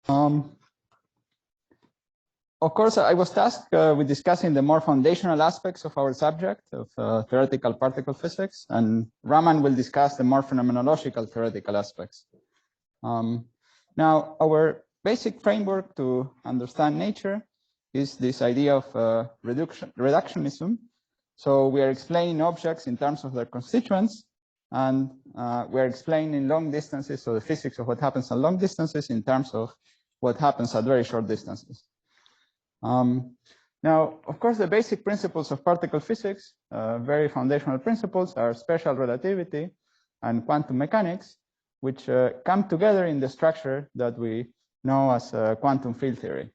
Of course, I was tasked with discussing the more foundational aspects of our subject of theoretical particle physics, and Raman will discuss the more phenomenological theoretical aspects. Now, our basic framework to understand nature is this idea of reductionism. So we are explaining objects in terms of their constituents, and we are explaining long distances, so the physics of what happens at long distances in terms of what happens at very short distances. Now, of course, the basic principles of particle physics, very foundational principles, are special relativity and quantum mechanics, which come together in the structure that we know as quantum field theory.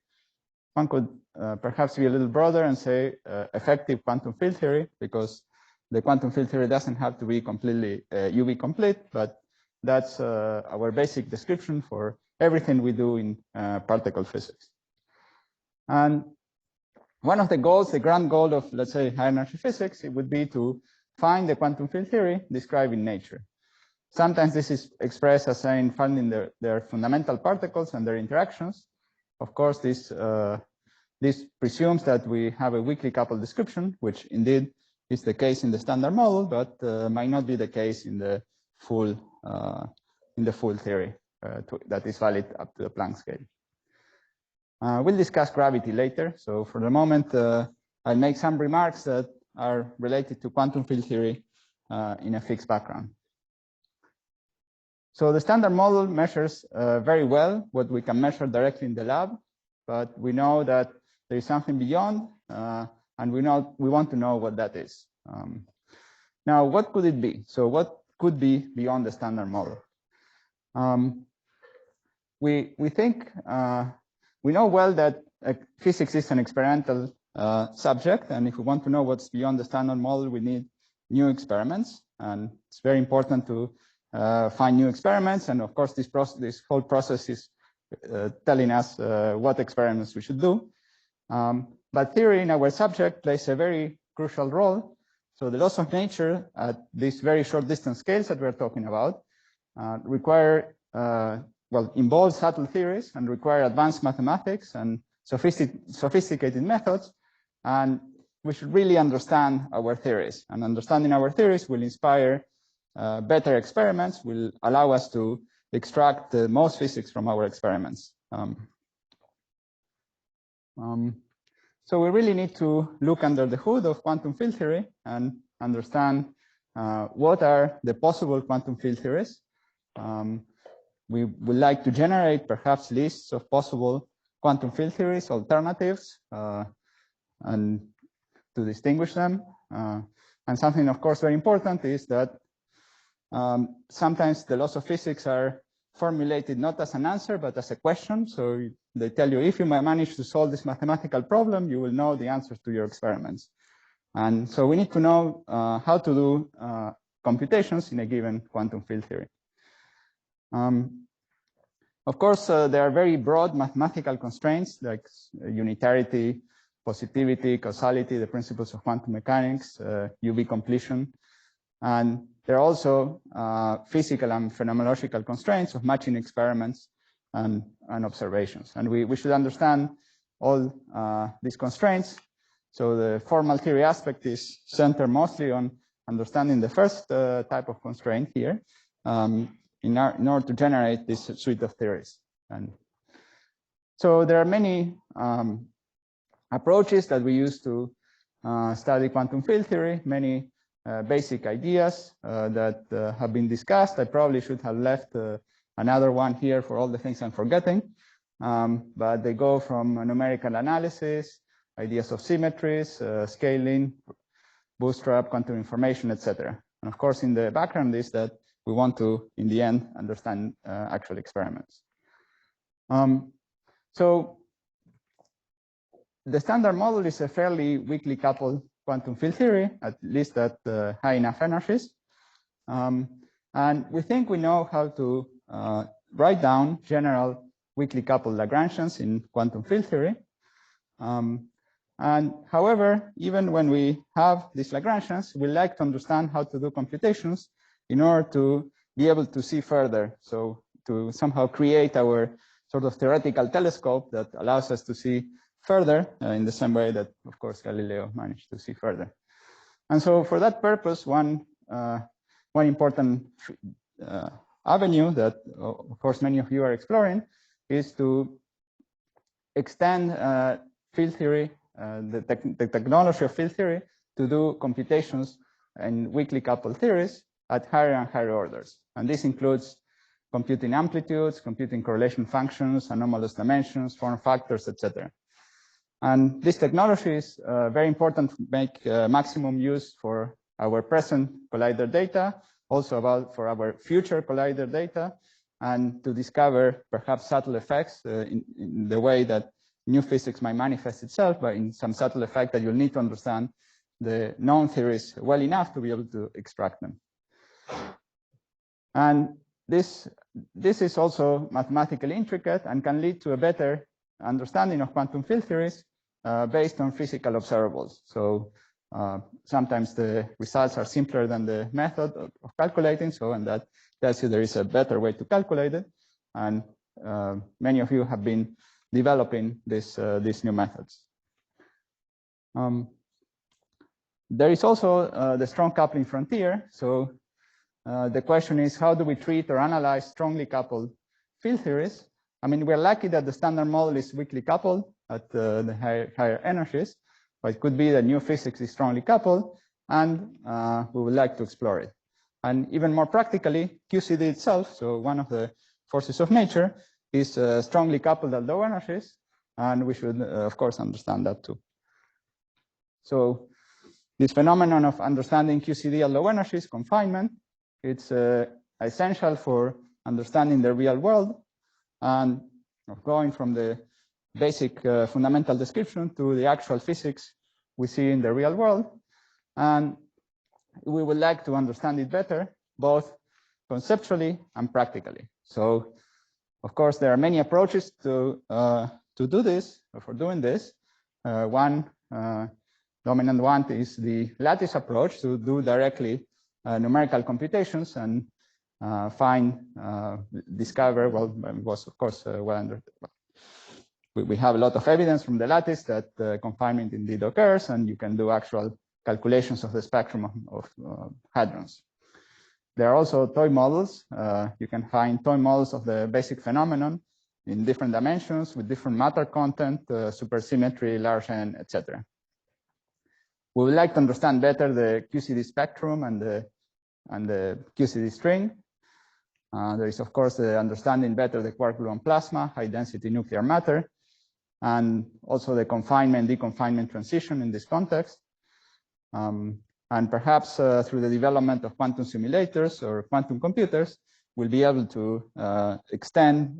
One could perhaps be a little broader and say effective quantum field theory, because the quantum field theory doesn't have to be completely UV complete, but that's our basic description for everything we do in particle physics. And one of the goals, the grand goal of, let's say, high energy physics, it would be to find the quantum field theory describing nature. Sometimes this is expressed as saying finding their fundamental particles and their interactions. Of course, this presumes that we have a weakly coupled description, which indeed is the case in the standard model, but might not be the case in the full theory that is valid up to the Planck scale. We'll discuss gravity later. So for the moment, I'll make some remarks that are related to quantum field theory in a fixed background. So the standard model measures very well what we can measure directly in the lab, but we know that there is something beyond, and we want to know what that is. Now, what could it be? So what could be beyond the standard model? We think we know well that physics is an experimental subject, and if we want to know what's beyond the standard model, we need new experiments, and it's very important to find new experiments. And of course, this whole process is telling us what experiments we should do. But theory in our subject plays a very crucial role. So the laws of nature at these very short distance scales that we're talking about require involve subtle theories and require advanced mathematics and sophisticated methods. And we should really understand our theories. And understanding our theories will inspire better experiments, will allow us to extract the most physics from our experiments. So we really need to look under the hood of quantum field theory and understand what are the possible quantum field theories. We would like to generate perhaps lists of possible quantum field theories, alternatives, and to distinguish them. And something, of course, very important is that sometimes the laws of physics are formulated not as an answer, but as a question. So they tell you, if you manage to solve this mathematical problem, you will know the answers to your experiments. And so we need to know how to do computations in a given quantum field theory. Of course, there are very broad mathematical constraints like unitarity, positivity, causality, the principles of quantum mechanics, UV completion. And there are also physical and phenomenological constraints of matching experiments and observations. And we should understand all these constraints. So the formal theory aspect is centered mostly on understanding the first type of constraint here in order to generate this suite of theories. And so there are many approaches that we use to study quantum field theory, many basic ideas that have been discussed. I probably should have left another one here for all the things I'm forgetting, but they go from numerical analysis, ideas of symmetries, scaling, Bootstrap, quantum information, etc. And of course, in the background is that we want to, in the end, understand actual experiments. So the standard model is a fairly weakly coupled quantum field theory, at least at high enough energies. And we think we know how to write down general weakly coupled Lagrangians in quantum field theory. And however, even when we have these Lagrangians, we like to understand how to do computations in order to be able to see further. So to somehow create our sort of theoretical telescope that allows us to see further in the same way that, of course, Galileo managed to see further. And so for that purpose, one important avenue that, of course, many of you are exploring is to extend field theory, the technology of field theory, to do computations in weakly coupled theories at higher and higher orders. And this includes computing amplitudes, computing correlation functions, anomalous dimensions, form factors, etc. And this technology is very important to make maximum use for our present collider data, also for our future collider data, and to discover perhaps subtle effects in the way that new physics might manifest itself, but in some subtle effect that you'll need to understand the known theories well enough to be able to extract them. And this is also mathematically intricate and can lead to a better understanding of quantum field theories based on physical observables. So sometimes the results are simpler than the method of calculating, and that tells you there is a better way to calculate it. And many of you have been developing these new methods. There is also the strong coupling frontier. So the question is, how do we treat or analyze strongly coupled field theories? I mean, we're lucky that the standard model is weakly coupled at the higher energies, but it could be that new physics is strongly coupled, and we would like to explore it. And even more practically, QCD itself, so one of the forces of nature, is strongly coupled at low energies, and we should, of course, understand that too. So this phenomenon of understanding QCD at low energies, confinement, it's essential for understanding the real world, and going from the basic fundamental description to the actual physics we see in the real world. And we would like to understand it better, both conceptually and practically. So, of course, there are many approaches to do this, or for doing this. One dominant one is the lattice approach, to do directly numerical computations and discover, well, it was, of course, we have a lot of evidence from the lattice that confinement indeed occurs, and you can do actual calculations of the spectrum of hadrons. There are also toy models. You can find toy models of the basic phenomenon in different dimensions with different matter content, supersymmetry, large n, etc. We would like to understand better the QCD spectrum and the QCD string. There is, of course, the understanding better the quark-gluon plasma, high-density nuclear matter, and also the confinement-deconfinement transition in this context. And perhaps through the development of quantum simulators or quantum computers, we'll be able to extend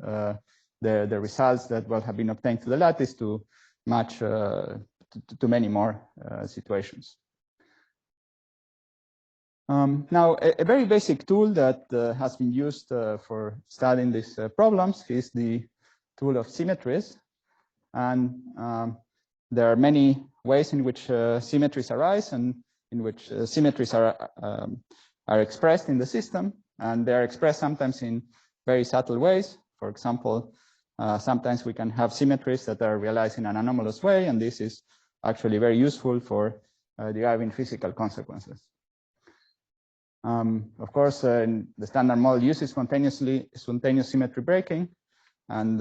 the results that will have been obtained to the lattice to match to many more situations. Now, a very basic tool that has been used for studying these problems is the tool of symmetries. And there are many ways in which symmetries arise and in which symmetries are expressed in the system. And they are expressed sometimes in very subtle ways. For example, sometimes we can have symmetries that are realized in an anomalous way, and this is actually very useful for deriving physical consequences. Of course, the standard model uses spontaneous symmetry breaking, and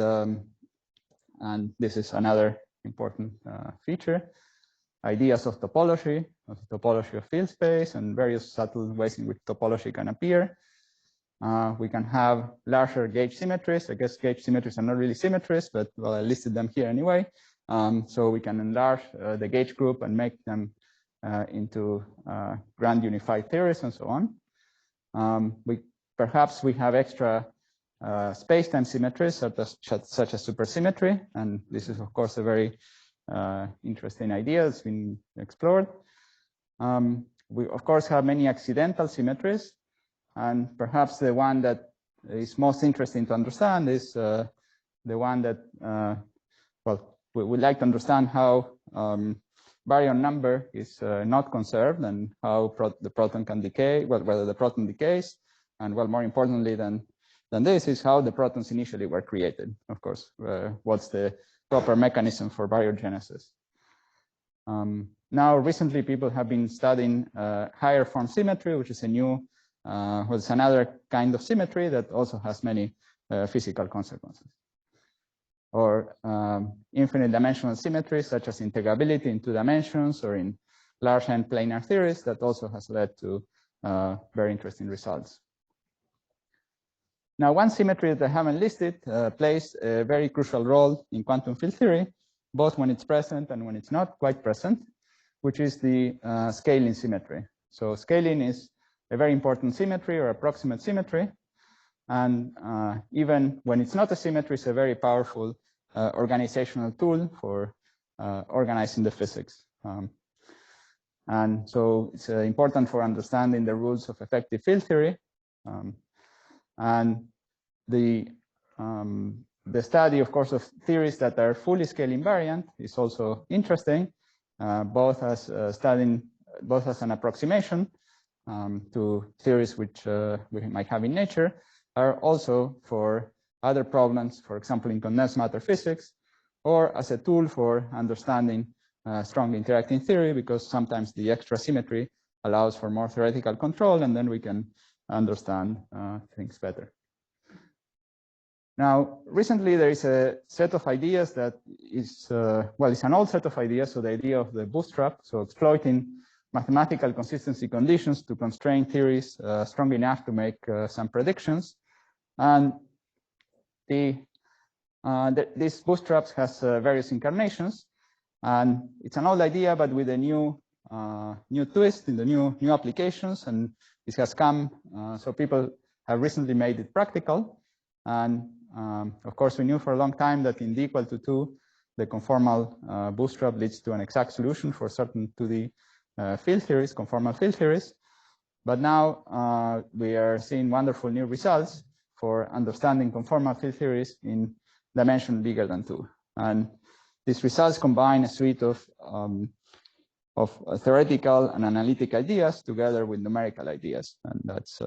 this is another important feature. Ideas of topology of field space, and various subtle ways in which topology can appear. We can have larger gauge symmetries. I guess gauge symmetries are not really symmetries, but well, I listed them here anyway. So we can enlarge the gauge group and make them into grand unified theories and so on. Perhaps we have extra space-time symmetries such as supersymmetry, and this is, of course, a very interesting idea that's been explored. We, of course, have many accidental symmetries, and perhaps the one that is most interesting to understand is the one that, well, we would like to understand how baryon number is not conserved, and how the proton can decay, well, whether the proton decays, and well, more importantly, then than this is how the protons initially were created. Of course, what's the proper mechanism for baryogenesis. Now, recently, people have been studying higher form symmetry, which is a new, was another kind of symmetry that also has many physical consequences. Or infinite dimensional symmetries, such as integrability in 2 dimensions or in large N planar theories, that also has led to very interesting results. Now, one symmetry that I haven't listed plays a very crucial role in quantum field theory, both when it's present and when it's not quite present, which is the scaling symmetry. So scaling is a very important symmetry or approximate symmetry. And even when it's not a symmetry, it's a very powerful organizational tool for organizing the physics. And so it's important for understanding the rules of effective field theory. And the study, of course, of theories that are fully scale invariant is also interesting, both as an approximation to theories which we might have in nature, are also for other problems, for example, in condensed matter physics, or as a tool for understanding strong interacting theory, because sometimes the extra symmetry allows for more theoretical control, and then we can understand things better. Now, recently there is a set of ideas that is, well, it's an old set of ideas, so the idea of the bootstrap, so exploiting mathematical consistency conditions to constrain theories strong enough to make some predictions. And this bootstraps has various incarnations, and it's an old idea, but with a new twist in the new applications, and this has come, so people have recently made it practical. And of course, we knew for a long time that in d equal to 2, the conformal bootstrap leads to an exact solution for certain 2D field theories, conformal field theories. But now we are seeing wonderful new results for understanding conformal field theories in dimension bigger than 2. And these results combine a suite of theoretical and analytic ideas together with numerical ideas, and that's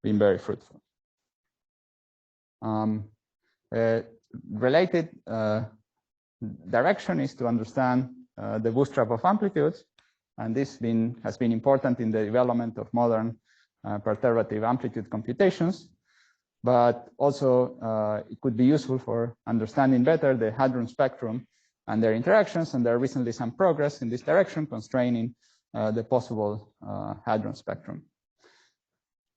been very fruitful. Related direction is to understand the bootstrap of amplitudes, and this has been important in the development of modern perturbative amplitude computations, but also it could be useful for understanding better the hadron spectrum and their interactions, and there are recently some progress in this direction constraining the possible hadron spectrum.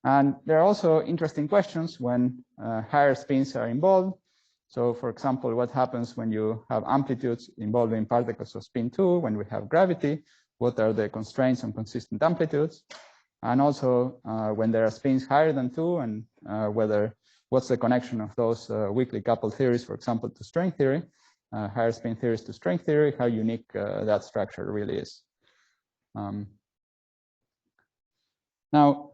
And there are also interesting questions when higher spins are involved. So for example, what happens when you have amplitudes involving particles of spin 2, when we have gravity, what are the constraints on consistent amplitudes? And also when there are spins higher than 2, and what's the connection of those weakly coupled theories, for example, to string theory, higher spin theories to string theory, how unique that structure really is. Now,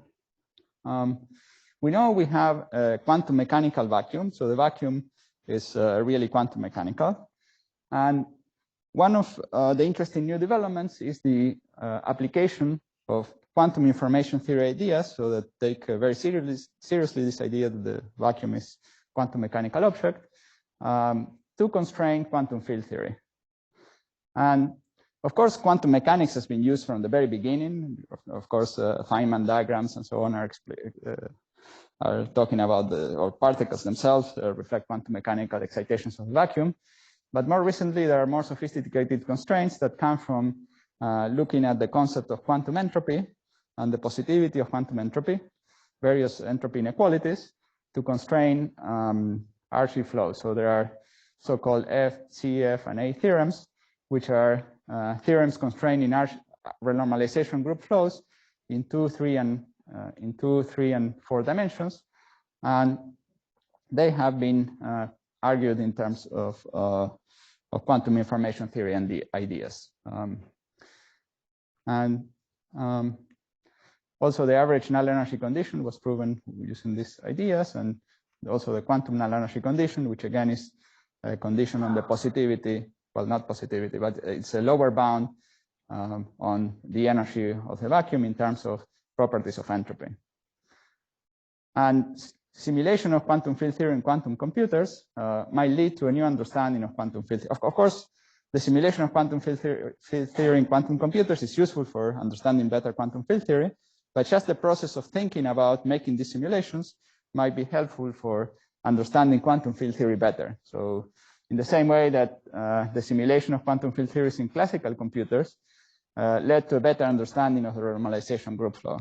we know we have a quantum mechanical vacuum, so the vacuum is really quantum mechanical. And one of the interesting new developments is the application of quantum information theory ideas, so that take very seriously this idea that the vacuum is quantum mechanical object, to constrain quantum field theory. And of course, quantum mechanics has been used from the very beginning. Of course, Feynman diagrams and so on are talking about or particles themselves reflect quantum mechanical excitations of the vacuum. But more recently, there are more sophisticated constraints that come from looking at the concept of quantum entropy and the positivity of quantum entropy, various entropy inequalities, to constrain RG flows. So there are so-called F, C, F, and A theorems, which are theorems constraining renormalization group flows in 2, 3, and 4 dimensions, and they have been argued in terms of quantum information theory and the ideas. Also, the average null energy condition was proven using these ideas, and also the quantum null energy condition, which again is a condition on the positivity. Well, not positivity, but it's a lower bound on the energy of the vacuum in terms of properties of entropy. And simulation of quantum field theory in quantum computers might lead to a new understanding of quantum field theory. Of course, the simulation of quantum field theory in quantum computers is useful for understanding better quantum field theory, but just the process of thinking about making these simulations might be helpful for understanding quantum field theory better. So in the same way that the simulation of quantum field theories in classical computers led to a better understanding of the normalization group law.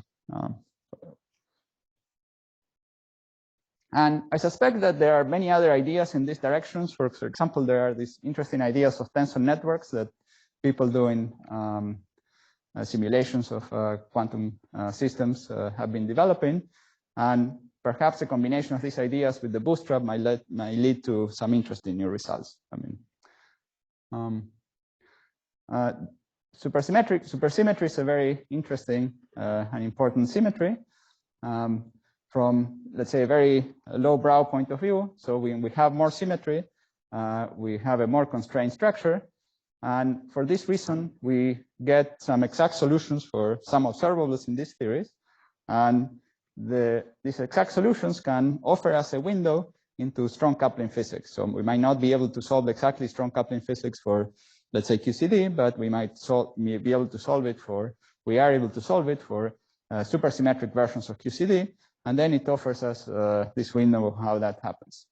And I suspect that there are many other ideas in these directions. For example, there are these interesting ideas of tensor networks that people do in simulations of quantum systems have been developing. And perhaps a combination of these ideas with the Bootstrap might lead to some interesting new results. I mean, supersymmetry is a very interesting and important symmetry. From, let's say, a very low-brow point of view. So when we have more symmetry, we have a more constrained structure. And for this reason, we get some exact solutions for some observables in these theories. And these exact solutions can offer us a window into strong coupling physics. So we might not be able to solve exactly strong coupling physics for, let's say, QCD, but we might be able to solve it for, we are able to solve it for supersymmetric versions of QCD. And then it offers us this window of how that happens.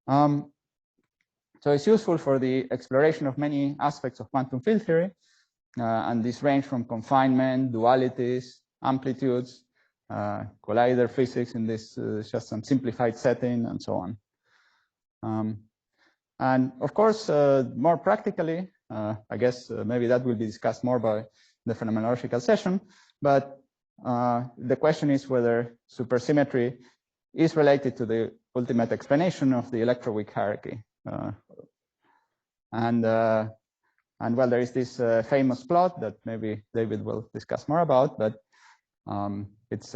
So it's useful for the exploration of many aspects of quantum field theory. And these range from confinement, dualities, amplitudes, collider physics in this just some simplified setting, and so on. And of course, more practically, I guess maybe that will be discussed more by the phenomenological session. But the question is whether supersymmetry is related to the ultimate explanation of the electroweak hierarchy. And well, there is this famous plot that maybe David will discuss more about, but it's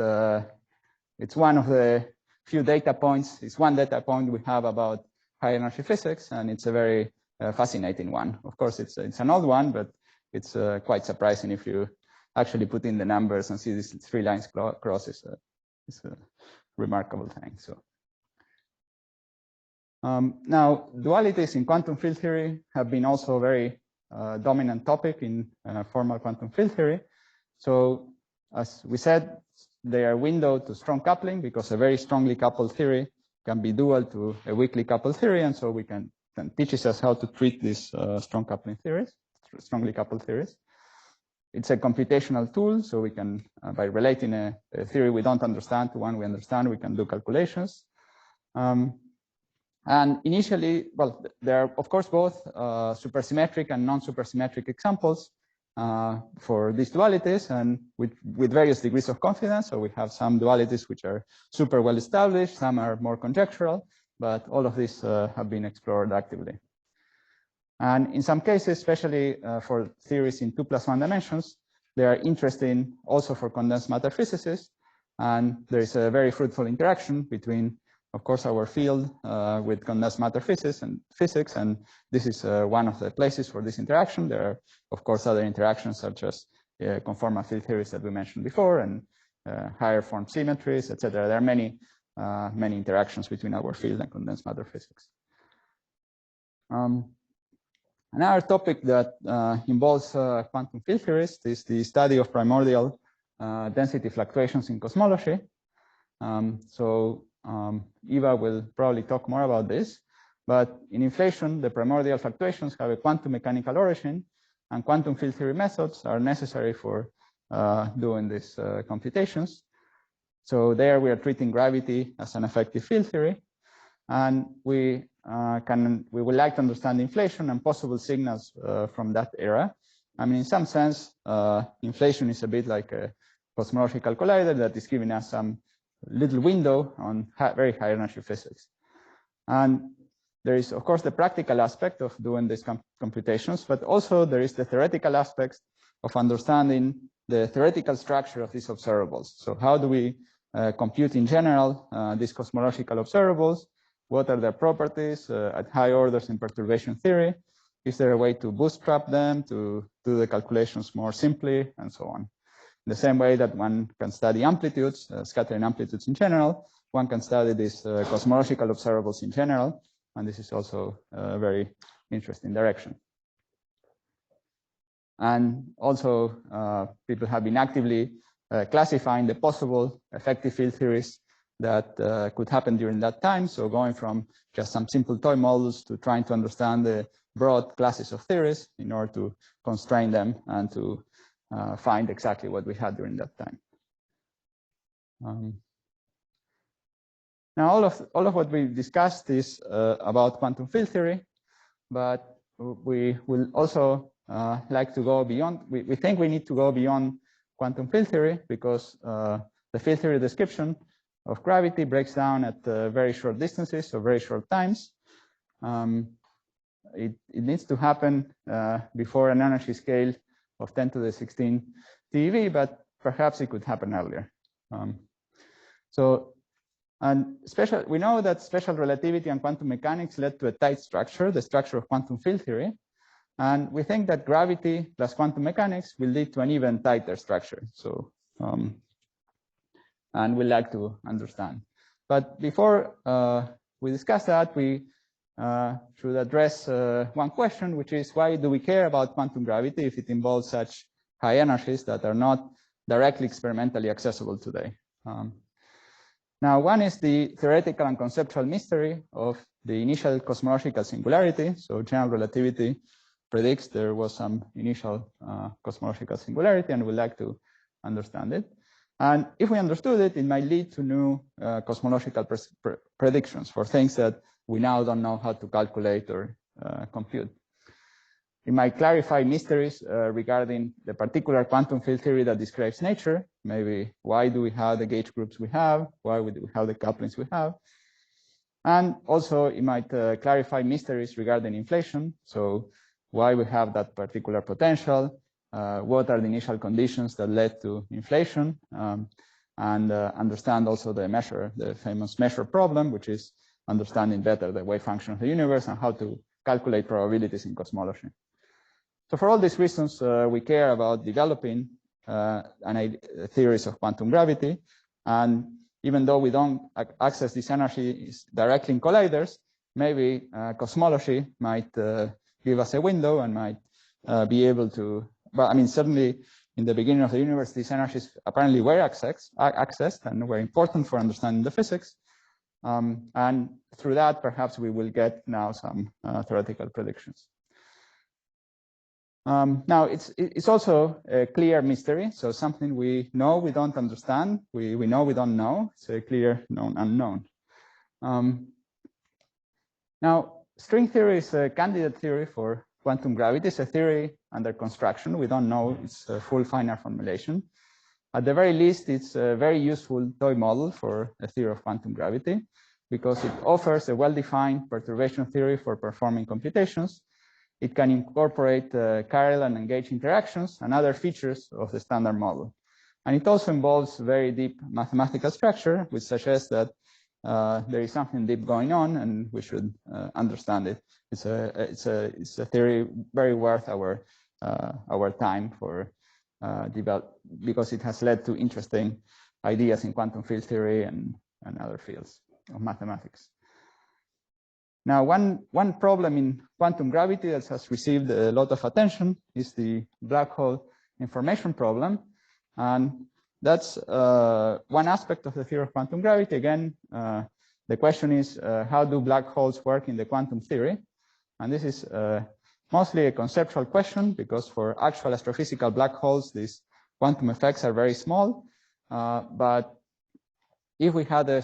one of the few data points. It's one data point we have about high energy physics, and it's a very fascinating one. Of course, it's an old one, but it's quite surprising if you actually put in the numbers and see these 3 lines cross. It's a remarkable thing. So now dualities in quantum field theory have been also a very dominant topic in formal quantum field theory. So as we said, they are a window to strong coupling because a very strongly coupled theory can be dual to a weakly coupled theory, and so we can teaches us how to treat these strong coupling theories, strongly coupled theories. It's a computational tool, so we can, by relating a theory we don't understand to one we understand, we can do calculations. And initially, well, there are, of course, both supersymmetric and non-supersymmetric examples for these dualities, and with various degrees of confidence. So we have some dualities which are super well established, some are more conjectural, but all of these have been explored actively. And in some cases, especially for theories in 2+1 dimensions, they are interesting also for condensed matter physicists. And there is a very fruitful interaction between, of course, our field with condensed matter physics, and this is one of the places for this interaction. There are, of course, other interactions such as conformal field theories that we mentioned before, and higher form symmetries, etc. There are many interactions between our field and condensed matter physics. Another topic that involves quantum field theories is the study of primordial density fluctuations in cosmology. Eva will probably talk more about this, but in inflation, the primordial fluctuations have a quantum mechanical origin, and quantum field theory methods are necessary for doing these computations. So there we are treating gravity as an effective field theory, and we would like to understand inflation and possible signals from that era. I mean, in some sense, inflation is a bit like a cosmological collider that is giving us some little window on very high energy physics. And there is, of course, the practical aspect of doing these computations, but also there is the theoretical aspects of understanding the theoretical structure of these observables. So how do we compute in general these cosmological observables? What are their properties at high orders in perturbation theory? Is there a way to bootstrap them, to do the calculations more simply, and so on? In the same way that one can study amplitudes, scattering amplitudes in general, one can study these cosmological observables in general, and this is also a very interesting direction. And also, people have been actively classifying the possible effective field theories that could happen during that time. So going from just some simple toy models to trying to understand the broad classes of theories in order to constrain them and to find exactly what we had during that time. Now, all of what we discussed is about quantum field theory, but we will also like to go beyond. We think we need to go beyond quantum field theory because the field theory description of gravity breaks down at very short distances, so very short times. It needs to happen before an energy scale of 10 to the 16 TeV, but perhaps it could happen earlier. We know that special relativity and quantum mechanics led to a tight structure, the structure of quantum field theory. And we think that gravity plus quantum mechanics will lead to an even tighter structure. So, and we'd like to understand. But before we discuss that, we should address one question, which is why do we care about quantum gravity if it involves such high energies that are not directly experimentally accessible today? Now, one is the theoretical and conceptual mystery of the initial cosmological singularity. So general relativity predicts there was some initial cosmological singularity, and we'd like to understand it. And if we understood it, it might lead to new cosmological predictions for things that we now don't know how to calculate or compute. It might clarify mysteries regarding the particular quantum field theory that describes nature. Maybe why do we have the gauge groups we have? Why do we have the couplings we have? And also it might clarify mysteries regarding inflation. So why we have that particular potential, what are the initial conditions that led to inflation, and understand also the famous measure problem, which is understanding better the wave function of the universe and how to calculate probabilities in cosmology. So for all these reasons, we care about developing theories of quantum gravity. And even though we don't access these energies directly in colliders, maybe cosmology might give us a window and might be able to, well, I mean, certainly in the beginning of the universe, these energies apparently were accessed and were important for understanding the physics. And through that, perhaps we will get now some theoretical predictions. Now, it's also a clear mystery. So something we know we don't understand. We know we don't know. It's a clear known unknown. Now, string theory is a candidate theory for quantum gravity. It's a theory under construction. We don't know its full final formulation. At the very least, it's a very useful toy model for a theory of quantum gravity because it offers a well-defined perturbation theory for performing computations. It can incorporate chiral and engaged interactions and other features of the standard model. And it also involves very deep mathematical structure, which suggests that there is something deep going on and we should understand it. It's a theory very worth our time for because it has led to interesting ideas in quantum field theory and other fields of mathematics. Now, one problem in quantum gravity that has received a lot of attention is the black hole information problem. And that's one aspect of the theory of quantum gravity. Again, the question is, how do black holes work in the quantum theory? And this is mostly a conceptual question because for actual astrophysical black holes, these quantum effects are very small. But if we had a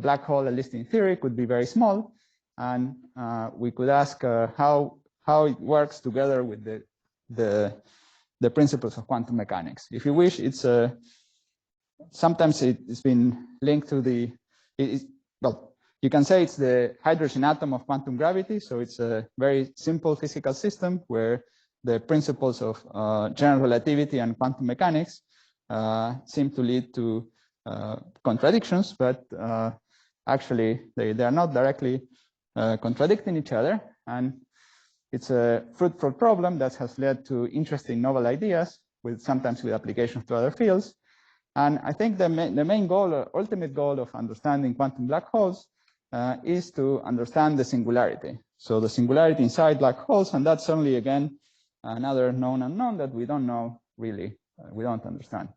black hole, at least in theory, could be very small, and we could ask how it works together with the principles of quantum mechanics. If you wish, it's sometimes it's been linked to well, you can say it's the hydrogen atom of quantum gravity. So it's a very simple physical system where the principles of general relativity and quantum mechanics seem to lead to contradictions, but actually they are not directly contradicting each other. And it's a fruitful problem that has led to interesting novel ideas, sometimes with applications to other fields. And I think the main goal, ultimate goal of understanding quantum black holes is to understand the singularity. So the singularity inside black holes, and that's only, again, another known unknown that we don't know really, we don't understand.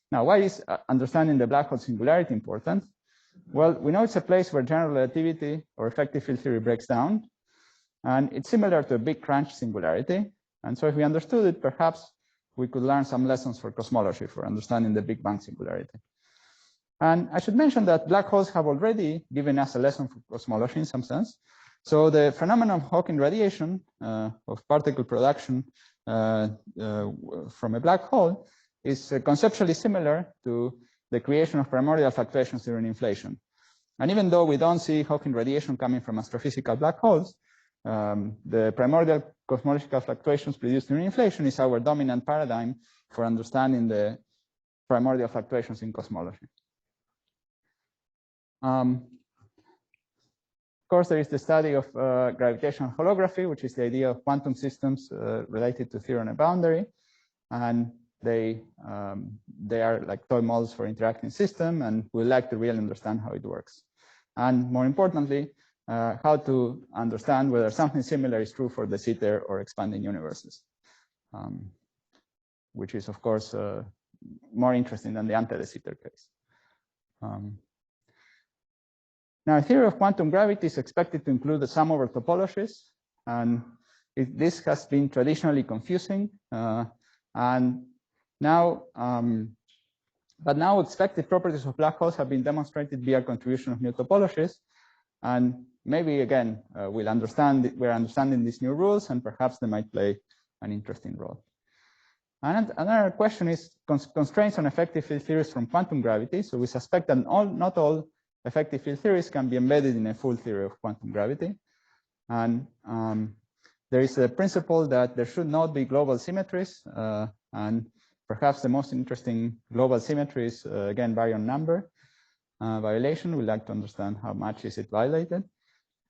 Now, why is understanding the black hole singularity important? Well, we know it's a place where general relativity or effective field theory breaks down, and it's similar to a big crunch singularity. And so if we understood it, perhaps we could learn some lessons for cosmology for understanding the Big Bang singularity. And I should mention that black holes have already given us a lesson for cosmology in some sense. So the phenomenon of Hawking radiation, of particle production from a black hole, is conceptually similar to the creation of primordial fluctuations during inflation. And even though we don't see Hawking radiation coming from astrophysical black holes, the primordial cosmological fluctuations produced during inflation is our dominant paradigm for understanding the primordial fluctuations in cosmology. Of course, there is the study of gravitational holography, which is the idea of quantum systems related to theory on a boundary. And they are like toy models for interacting system, and we like to really understand how it works. And more importantly, how to understand whether something similar is true for de Sitter or expanding universes, which is, of course, more interesting than the anti-de Sitter case. Now, a theory of quantum gravity is expected to include the sum over topologies, and this has been traditionally confusing. And now, but now expected properties of black holes have been demonstrated via contribution of new topologies, and maybe again we're understanding these new rules, and perhaps they might play an interesting role. And another question is constraints on effective field theories from quantum gravity. So we suspect that not all effective field theories can be embedded in a full theory of quantum gravity. And there is a principle that there should not be global symmetries. And perhaps the most interesting global symmetry is, again, baryon number violation. We'd like to understand how much is it violated.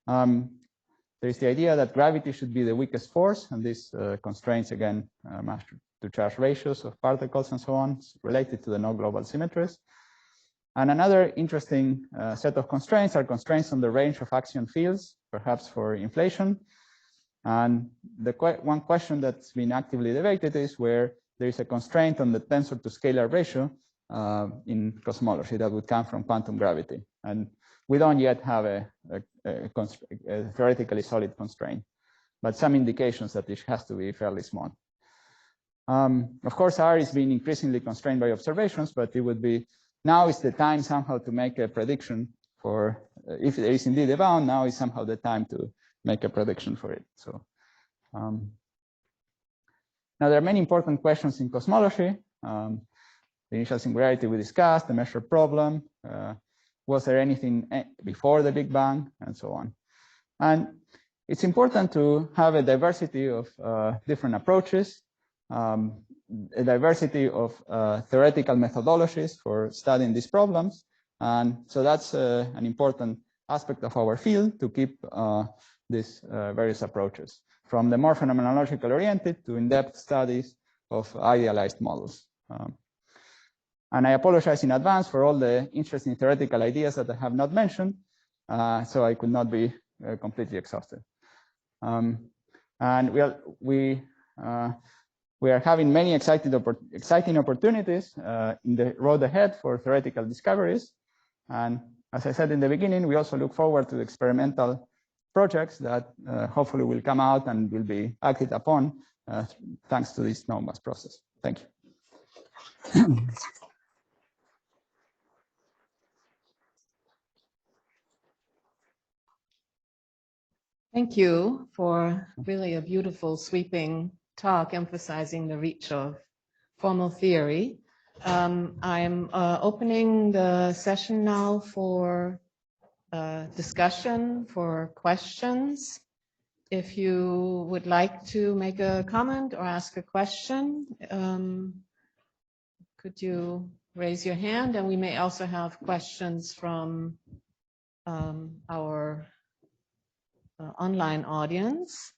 There is the idea that gravity should be the weakest force, and this constraints, again, mass to charge ratios of particles and so on, related to the no global symmetries. And another interesting set of constraints are constraints on the range of axion fields, perhaps for inflation. And the one question that's been actively debated is where there is a constraint on the tensor to scalar ratio in cosmology that would come from quantum gravity. And we don't yet have a theoretically solid constraint, but some indications that it has to be fairly small. Of course, R is being increasingly constrained by observations, but it would be, now is the time somehow to make a prediction for, if there is indeed a bound, now is somehow the time to make a prediction for it. So now there are many important questions in cosmology. The initial singularity we discussed, the measure problem, was there anything before the Big Bang, and so on. And it's important to have a diversity of different approaches, a diversity of theoretical methodologies for studying these problems. And so that's an important aspect of our field, to keep these various approaches, from the more phenomenological oriented to in-depth studies of idealized models. And I apologize in advance for all the interesting theoretical ideas that I have not mentioned, so I could not be completely exhausted. And we are having many exciting opportunities in the road ahead for theoretical discoveries. And as I said in the beginning, we also look forward to the experimental projects that hopefully will come out and will be acted upon thanks to this Snowmass process. Thank you. Thank you for really a beautiful sweeping talk emphasizing the reach of formal theory. I'm opening the session now for discussion, for questions. If you would like to make a comment or ask a question, could you raise your hand? And we may also have questions from our online audience.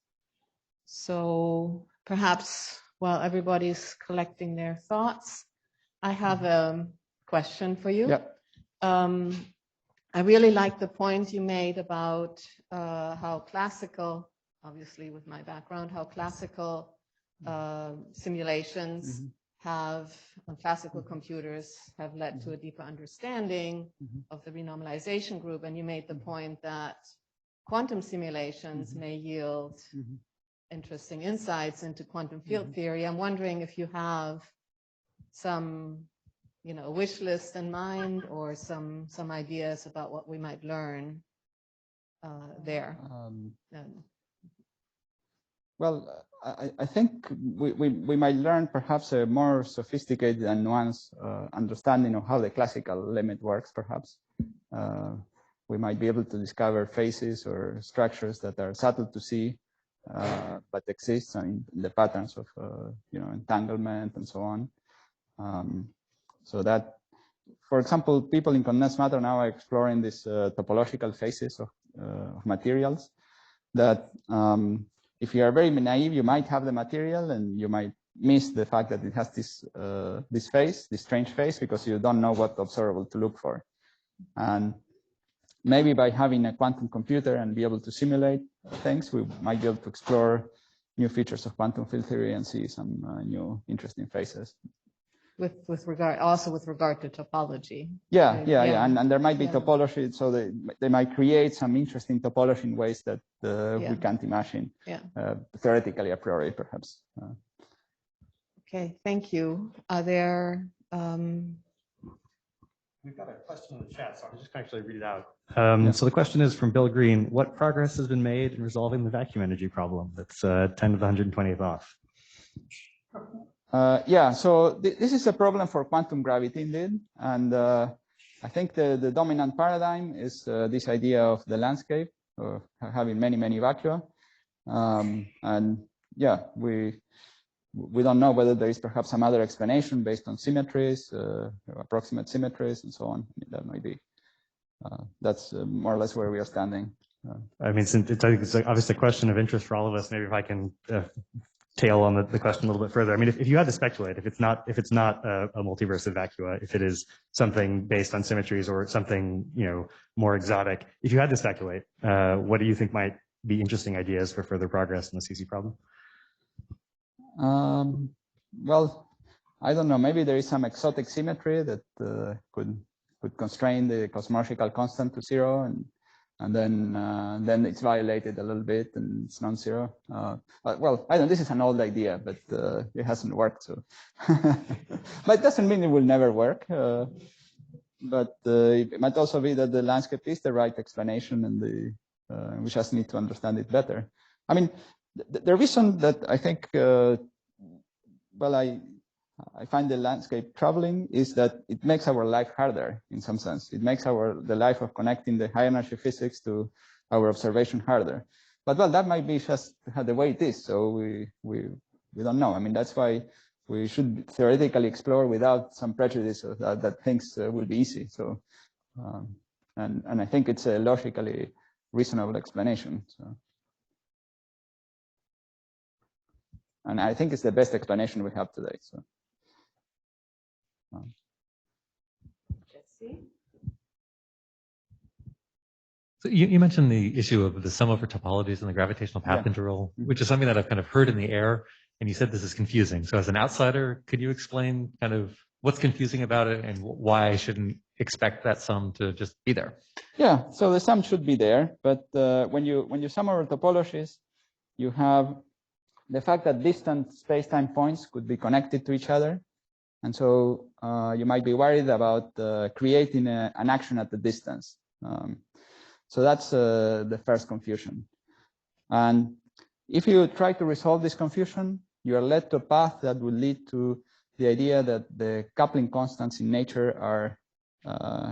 So perhaps while everybody's collecting their thoughts, I have a question for you. Yeah. I really like the point you made about how classical, obviously with my background, how classical simulations have, classical computers have led to a deeper understanding of the renormalization group. And you made the point that quantum simulations may yield interesting insights into quantum field theory. I'm wondering if you have some, wish list in mind, or some ideas about what we might learn there. Well, I think we might learn perhaps a more sophisticated and nuanced understanding of how the classical limit works, perhaps. We might be able to discover phases or structures that are subtle to see, but exist in the patterns of entanglement and so on. So that, for example, people in condensed matter now are exploring these topological phases of materials that if you are very naive, you might have the material and you might miss the fact that it has this phase, this strange phase, because you don't know what observable to look for. And maybe by having a quantum computer and be able to simulate things, we might be able to explore new features of quantum field theory and see some new interesting phases. With regard to topology. Yeah. And there might be topology, so they might create some interesting topology in ways that we can't imagine theoretically a priori, perhaps. Okay, thank you. Are there? We've got a question in the chat, so I'm just going to actually read it out. So the question is from Bill Green: what progress has been made in resolving the vacuum energy problem? That's 10 to the 120th off. So this is a problem for quantum gravity indeed, and I think the dominant paradigm is this idea of the landscape, of having many vacua, and yeah, we don't know whether there is perhaps some other explanation based on symmetries, approximate symmetries, and so on. I mean, that might be that's more or less where we are standing. I mean, since it's obviously a question of interest for all of us, maybe if I can tail on the question a little bit further. I mean, if you had to speculate, if it's not a multiverse of vacua, if it is something based on symmetries or something more exotic, if you had to speculate, what do you think might be interesting ideas for further progress in the CC problem? Well, I don't know. Maybe there is some exotic symmetry that could constrain the cosmological constant to 0, and then it's violated a little bit and it's non-zero. Well, I don't. This is an old idea, but it hasn't worked. So, but it doesn't mean it will never work. But it might also be that the landscape is the right explanation, and we just need to understand it better. I mean, the reason that I think, well, I find the landscape troubling is that it makes our life harder in some sense. It makes the life of connecting the high energy physics to our observation harder. But well, that might be just the way it is. So we don't know. I mean, that's why we should theoretically explore without some prejudice that things will be easy. So, and I think it's a logically reasonable explanation. So. And I think it's the best explanation we have today. So, So you mentioned the issue of the sum over topologies and the gravitational path integral, which is something that I've kind of heard in the air, and you said this is confusing. So as an outsider, could you explain kind of what's confusing about it and why I shouldn't expect that sum to just be there? Yeah, so the sum should be there, but when you sum over topologies, you have the fact that distant space-time points could be connected to each other. And so you might be worried about creating an action at the distance. So that's the first confusion. And if you try to resolve this confusion, you are led to a path that will lead to the idea that the coupling constants in nature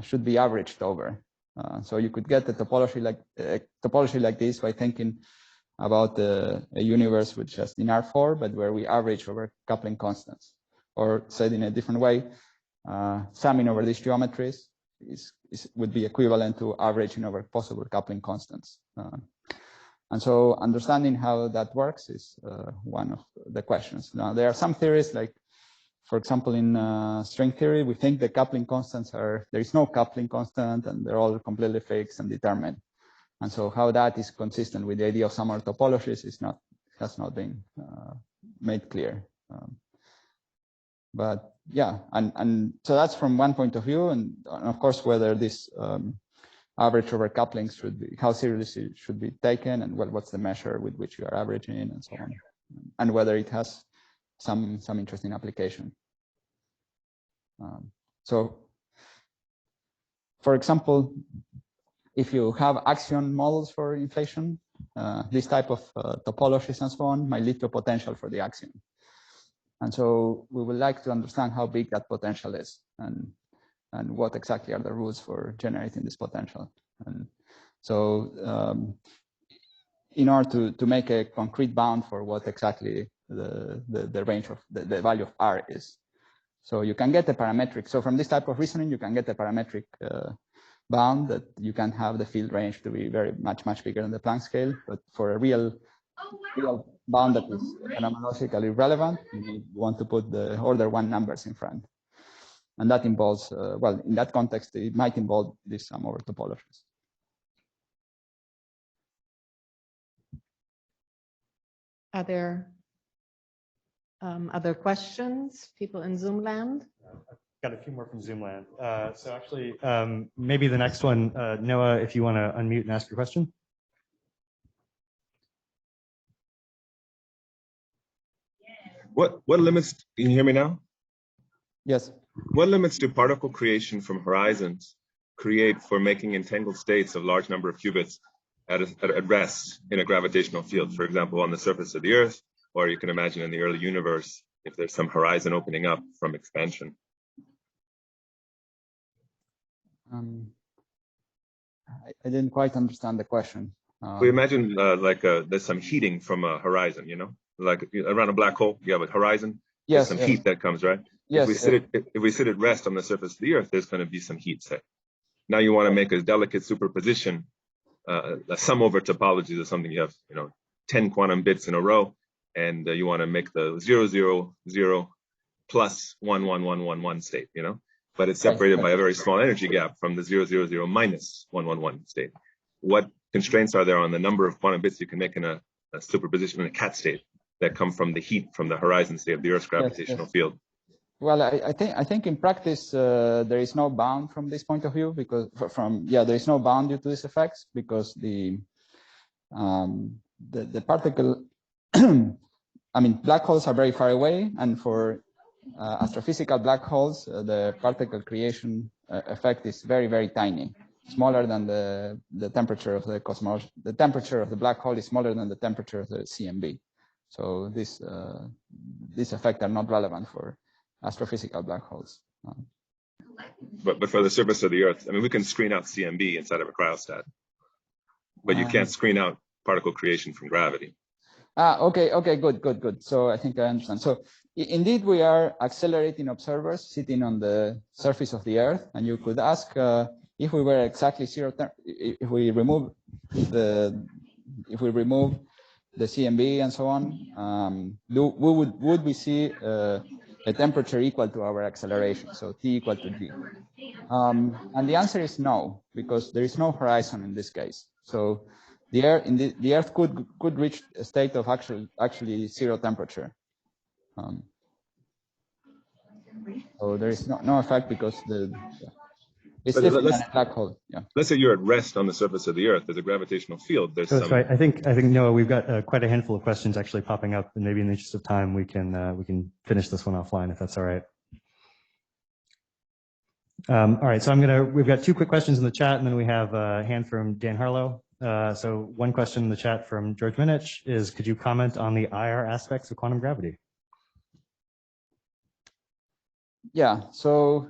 should be averaged over. So you could get a topology like this by thinking about a universe which is in R4, but where we average over coupling constants. Or said in a different way, summing over these geometries would be equivalent to averaging over possible coupling constants. And so understanding how that works is one of the questions. Now, there are some theories like for example, in string theory, we think the coupling constants there is no coupling constant and they're all completely fixed and determined. And so how that is consistent with the idea of some topologies has not been made clear. But yeah, and so that's from one point of view, and of course whether this average over couplings should be, how seriously it should be taken, and what's the measure with which you are averaging, and so on, and whether it has some interesting application. So, for example, if you have axion models for inflation, this type of topologies and so on might lead to a potential for the axion. And so we would like to understand how big that potential is and what exactly are the rules for generating this potential. And so in order to make a concrete bound for what exactly the range of the value of R is. So you can get a parametric. So from this type of reasoning, you can get a parametric bound that you can have the field range to be much bigger than the Planck scale. But for a real bound that is phenomenologically relevant, you want to put the order 1 numbers in front. And that involves, well, in that context, it might involve this sum over topologies. Are there other questions, people in Zoom land? Got a few more from Zoom land. So actually, maybe the next one, Noah, if you want to unmute and ask your question. What limits, can you hear me now? Yes. What limits do particle creation from horizons create for making entangled states of large number of qubits at rest in a gravitational field, for example, on the surface of the Earth, or you can imagine in the early universe, if there's some horizon opening up from expansion? I didn't quite understand the question. We imagine there's some heating from a horizon, you know, like around a black hole, you have a horizon. Yes, there's some heat that comes, right? Yes, if we sit at rest on the surface of the Earth, there's going to be some heat, say. Now you want to make a delicate superposition, a sum over topologies or something. You have, 10 quantum bits in a row, and you want to make the 0, 0, 0 plus 1, 1, 1, 1, 1 state, but it's separated by a very small energy gap from the 0, 0, 0 minus 1, 1, 1 state. What constraints are there on the number of quantum bits you can make in a superposition in a cat state that come from the heat from the horizon state of the Earth's gravitational field? Well, I think in practice there is no bound from this point of view, because there is no bound due to these effects, because the particle, I mean, black holes are very far away, and for astrophysical black holes, the particle creation effect is very tiny, smaller than the temperature of the cosmos. The temperature of the black hole is smaller than the temperature of the CMB. So these effects are not relevant for astrophysical black holes. But for the surface of the Earth, I mean, we can screen out CMB inside of a cryostat, but you can't screen out particle creation from gravity. Okay, good. So I think I understand. So indeed, we are accelerating observers sitting on the surface of the Earth, and you could ask if we were exactly zero, if we remove the CMB and so on, would we see a temperature equal to our acceleration, so T equal to G? And the answer is no, because there is no horizon in this case. So the Earth could reach a state of actually zero temperature. So there is no effect, because it's different than a black hole. Yeah. Let's say you're at rest on the surface of the Earth. There's a gravitational field. There's That's right. I think Noah, we've got quite a handful of questions actually popping up, and maybe in the interest of time, we can finish this one offline if that's all right. All right. So we've got 2 quick questions in the chat, and then we have a hand from Dan Harlow. So one question in the chat from George Minich is, could you comment on the IR aspects of quantum gravity? Yeah. So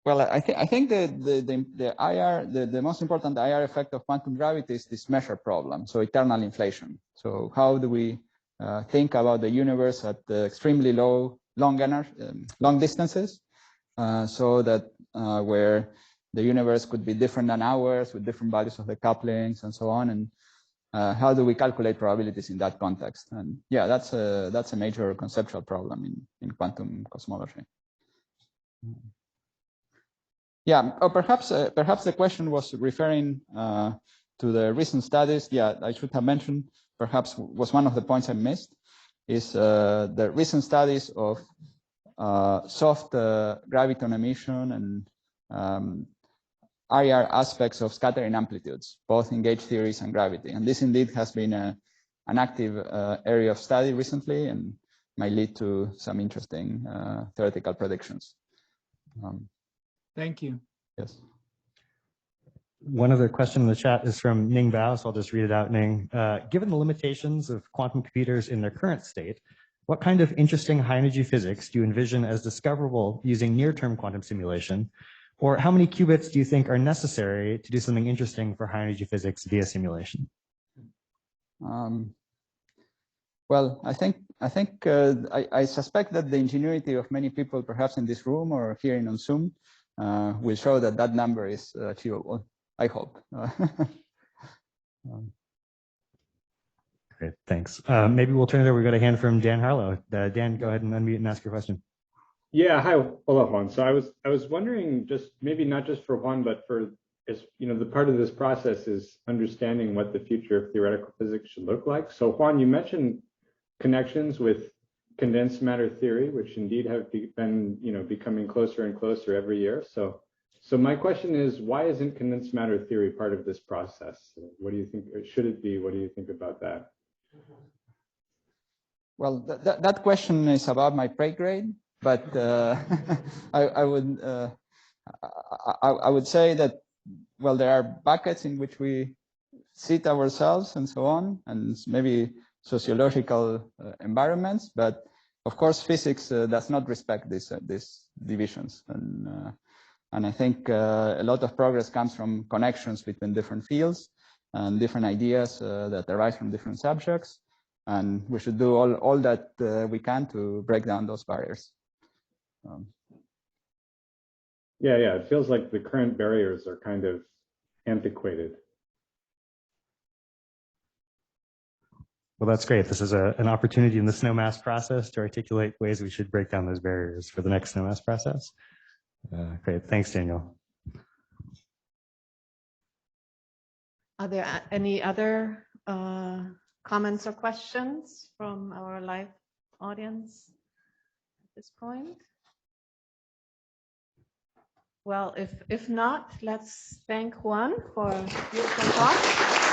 well, I think the IR, the most important IR effect of quantum gravity is this measure problem, so eternal inflation. So how do we think about the universe at extremely long distances, so that where the universe could be different than ours with different values of the couplings and so on, how do we calculate probabilities in that context? And yeah, that's a major conceptual problem in quantum cosmology. Yeah, or perhaps the question was referring to the recent studies. Yeah, I should have mentioned, perhaps was one of the points I missed, is the recent studies of soft graviton emission and IR aspects of scattering amplitudes, both in gauge theories and gravity. And this indeed has been an active area of study recently and might lead to some interesting theoretical predictions. Thank you. Yes. One other question in the chat is from Ning Bao, so I'll just read it out, Ning. Given the limitations of quantum computers in their current state, what kind of interesting high-energy physics do you envision as discoverable using near-term quantum simulation? Or how many qubits do you think are necessary to do something interesting for high-energy physics via simulation? Well, I suspect that the ingenuity of many people, perhaps in this room or hearing on Zoom, will show that that number is achievable. I hope. Great, thanks. Maybe we'll turn it over. We got a hand from Dan Harlow. Dan, go ahead and unmute and ask your question. Yeah, hi, hola Juan. So I was wondering, just maybe not just for Juan, but for, as you know, the part of this process is understanding what the future of theoretical physics should look like. So Juan, you mentioned connections with condensed matter theory, which indeed have been, you know, becoming closer and closer every year. So my question is, why isn't condensed matter theory part of this process? What do you think, or should it be? What do you think about that? Well, that question is about my pay grade, but I would say that, well, there are buckets in which we sit ourselves and so on, and maybe sociological environments, but of course physics does not respect these divisions, and I think a lot of progress comes from connections between different fields and different ideas that arise from different subjects, and we should do all that we can to break down those barriers. Yeah, it feels like the current barriers are kind of antiquated. Well, that's great. This is an opportunity in the Snowmass process to articulate ways we should break down those barriers for the next Snowmass process. Great, thanks, Daniel. Are there any other comments or questions from our live audience at this point? Well, if not, let's thank Juan for a beautiful talk.